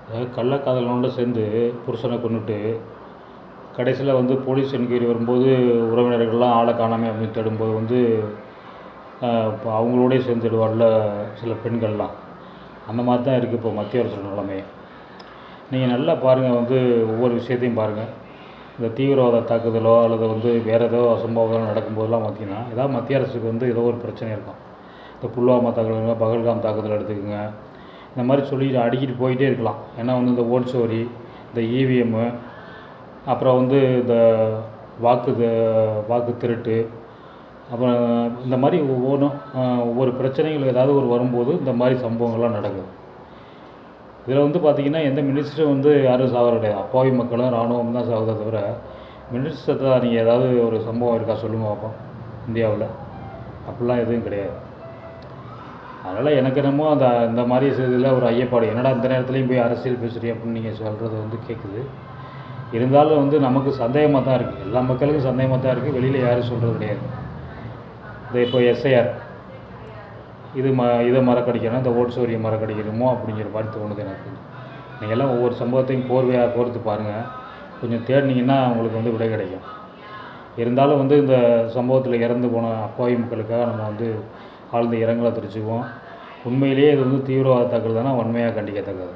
அதாவது கள்ளக்காதலனோட சேர்ந்து புருஷனை கொன்னுட்டு கடைசியில் வந்து போலீஸ் என்கொயரி வரும்போது உறவினர்கள்லாம் ஆளை காணாமல் அப்படின்னு தேடும்போது வந்து இப்போ அவங்களோடய சேர்ந்து தேடுவார்ல சில பெண்கள்லாம். அந்த மாதிரி தான் இருக்குது இப்போ மத்திய அரசோட நிலைமை. நீங்கள் நல்லா பாருங்கள், வந்து ஒவ்வொரு விஷயத்தையும் பாருங்கள். இந்த தீவிரவாத தாக்குதலோ அல்லது வந்து வேறு ஏதோ அசம்பாவிதம் நடக்கும்போதெல்லாம் பார்த்திங்கன்னா ஏதாவது மத்திய அரசுக்கு வந்து ஏதோ ஒரு பிரச்சனை இருக்கும். இந்த புல்வாமா தாக்குதலுங்க, பகல்காம் தாக்குதல் எடுத்துக்கோங்க. இந்த மாதிரி சொல்லி அடிக்கிட்டு போயிட்டே இருக்கலாம். ஏன்னா வந்து இந்த ஓட்சோரி, இந்த இவிஎம்மு, அப்புறம் வந்து இந்த வாக்கு திருட்டு, அப்புறம் இந்த மாதிரி ஒவ்வொரு பிரச்சனைகள் ஏதாவது ஒரு வரும்போது இந்த மாதிரி சம்பவங்கள்லாம் நடக்குது. இதில் வந்து பார்த்திங்கன்னா எந்த மினிஸ்டரும் வந்து யாரும் சாவர கிடையாது. அப்பாவி மக்களும் இராணுவம் தான் சாகுதே தவிர மினிஸ்டர் தான். நீங்கள் ஏதாவது ஒரு சம்பவம் இருக்கா சொல்லுங்கள் பார்ப்போம் இந்தியாவில். அப்படிலாம் எதுவும் கிடையாது. அதனால் எனக்கு என்னமோ இந்த மாதிரி இதில் ஒரு ஐயப்பாடு, என்னடா இந்த நேரத்துலையும் போய் அரசியல் பேசுகிறீ அப்படின்னு நீங்கள் சொல்கிறது வந்து கேட்குது. இருந்தாலும் வந்து நமக்கு சந்தேகமாக தான் இருக்குது. எல்லா மக்களுக்கும் சந்தேகமாக தான் இருக்குது. வெளியில் யாரும் சொல்கிறது கிடையாது. இப்போ எஸ்ஐஆர் இதை மறக்கடிக்கணும், இந்த ஓட்சோரியை மறக்கடிக்கணுமோ அப்படிங்கிற மாதிரி தோணுது எனக்கு. நீங்கள் எல்லாம் ஒவ்வொரு சம்பவத்தையும் கோர்வையாக கோர்த்து பாருங்கள். கொஞ்சம் தேடினீங்கன்னா உங்களுக்கு வந்து விடை கிடைக்கும். இருந்தாலும் வந்து இந்த சம்பவத்தில் இறந்து போன அப்பாவி மக்களுக்காக நம்ம வந்து ஆழ்ந்த இரங்கலை தெரிவிச்சுக்குவோம். உண்மையிலேயே இது வந்து தீவிரவாத தாக்குதல் தானே, வன்மையாக கண்டிக்கத்தக்கது.